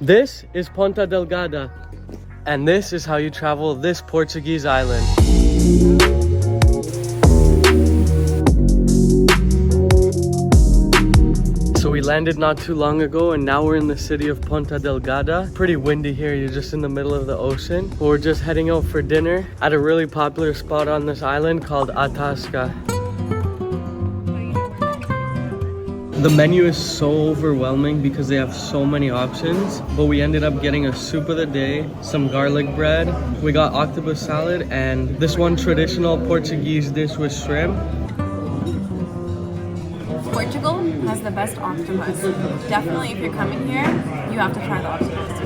This is Ponta Delgada, and this is how you travel this Portuguese island. So we landed not too long ago, and now we're in the city of Ponta Delgada. Pretty windy here, you're just in the middle of the ocean. But we're just heading out for dinner at a really popular spot on this island called Atasca. The menu is so overwhelming because they have so many options, but we ended up getting a soup of the day, some garlic bread, we got octopus salad, and this one traditional Portuguese dish with shrimp. Portugal has the best octopus. Definitely, if you're coming here, you have to try the octopus.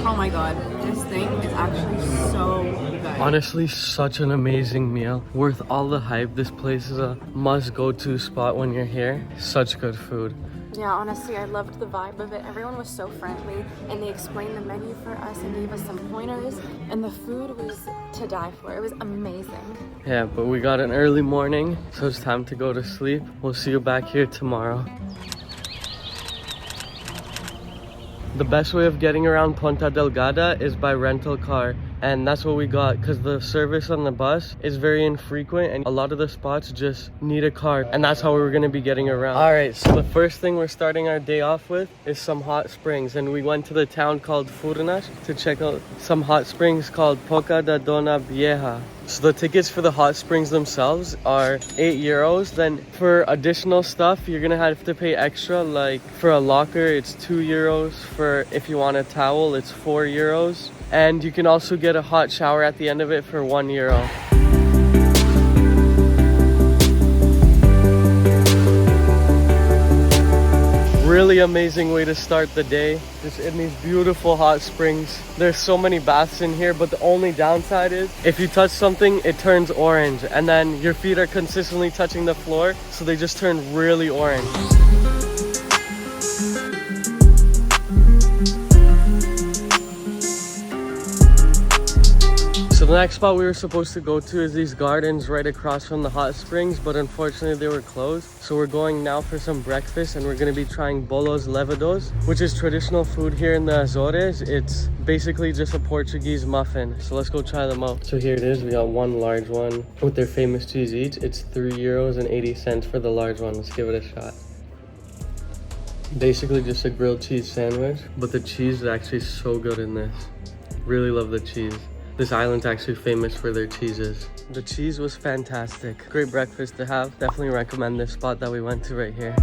Oh my god, this thing is actually so good. Honestly, such an amazing meal. Worth all the hype. This place is a must-go-to spot when you're here. Such good food. Yeah, honestly, I loved the vibe of it. Everyone was so friendly, and they explained the menu for us and gave us some pointers, and the food was to die for. It was amazing. Yeah, but we got an early morning, so it's time to go to sleep. We'll see you back here tomorrow. The best way of getting around Ponta Delgada is by rental car, and that's what we got because the service on the bus is very infrequent and a lot of the spots just need a car, and that's how we were going to be getting around. All right, so the first thing we're starting our day off with is some hot springs, and we went to the town called Furnas to check out some hot springs called Ponta da Dona Vieja. So the tickets for the hot springs themselves are €8. Then for additional stuff, you're gonna have to pay extra. Like for a locker, it's €2. For if you want a towel, it's €4. And you can also get a hot shower at the end of it for €1. Really amazing way to start the day, just in these beautiful hot springs. There's so many baths in here, but the only downside is if you touch something, it turns orange, and then your feet are consistently touching the floor, so they just turn really orange. So the next spot we were supposed to go to is these gardens right across from the hot springs, but unfortunately they were closed. So we're going now for some breakfast, and we're going to be trying bolos levados, which is traditional food here in the Azores. It's basically just a Portuguese muffin. So let's go try them out. So here it is. We got one large one with their famous cheese each. It's €3.80 for the large one. Let's give it a shot. Basically just a grilled cheese sandwich, but the cheese is actually so good in this. Really love the cheese. This island's actually famous for their cheeses. The cheese was fantastic. Great breakfast to have. Definitely recommend this spot that we went to right here.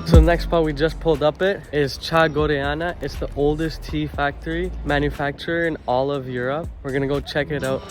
So the next spot we just pulled up at is Cha Goreana. It's the oldest tea factory manufacturer in all of Europe. We're gonna go check it out.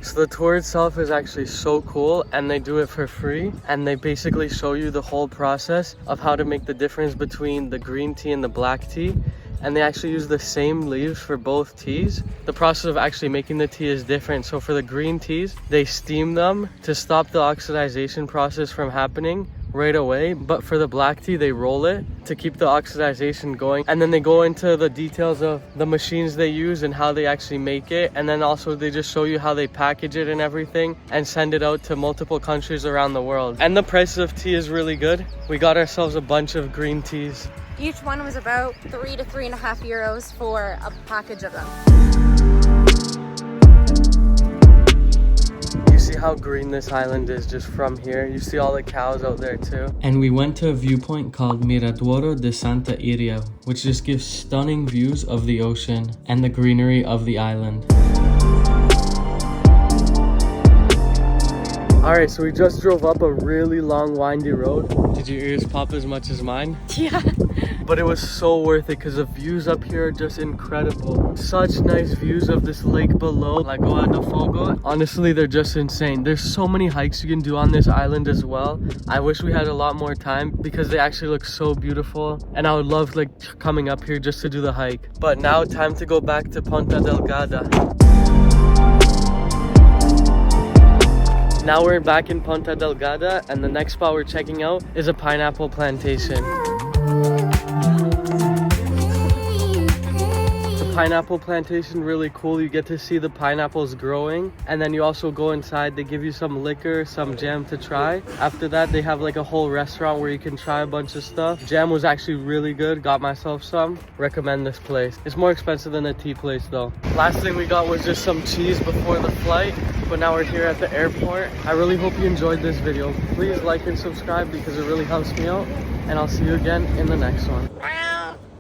So the tour itself is actually so cool, and they do it for free, and they basically show you the whole process of how to make the difference between the green tea and the black tea, and they actually use the same leaves for both teas. The process of actually making the tea is different. So for the green teas, they steam them to stop the oxidization process from happening right away, but for the black tea they roll it to keep the oxidization going, and then they go into the details of the machines they use and how they actually make it, and then also they just show you how they package it and everything and send it out to multiple countries around the world. And the price of tea is really good. We got ourselves a bunch of green teas. Each one was about €3 to €3.50 for a package of them. See how green this island is just from here. You see all the cows out there too. And we went to a viewpoint called Miradouro de Santa Iria, which just gives stunning views of the ocean and the greenery of the island. Alright, so we just drove up a really long windy road. Did your ears pop as much as mine? Yeah. But it was so worth it because the views up here are just incredible. Such nice views of this lake below, Lagoa do Fogo. Honestly, they're just insane. There's so many hikes you can do on this island as well. I wish we had a lot more time because they actually look so beautiful, and I would love like coming up here just to do the hike. But now time to go back to Ponta Delgada. Now we're back in Ponta Delgada, and the next spot we're checking out is a pineapple plantation. pineapple plantation, really cool. You get to see the pineapples growing, and then you also go inside. They give you some liquor, some jam to try. After that, they have like a whole restaurant where you can try a bunch of stuff. Jam was actually really good. Got myself some. Recommend this place. It's more expensive than a tea place though. Last thing we got was just some cheese before the flight, but now we're here at the airport. I really hope you enjoyed this video. Please like and subscribe because it really helps me out, and I'll see you again in the next one.